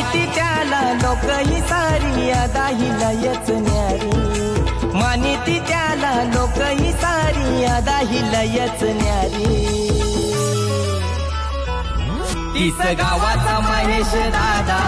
मानिती त्याला लोक ही सारी दाही लयच न्यारी मानिती त्याला लोक ही सारी दाही लयच न्यारी तीस गावाचा महेश दादा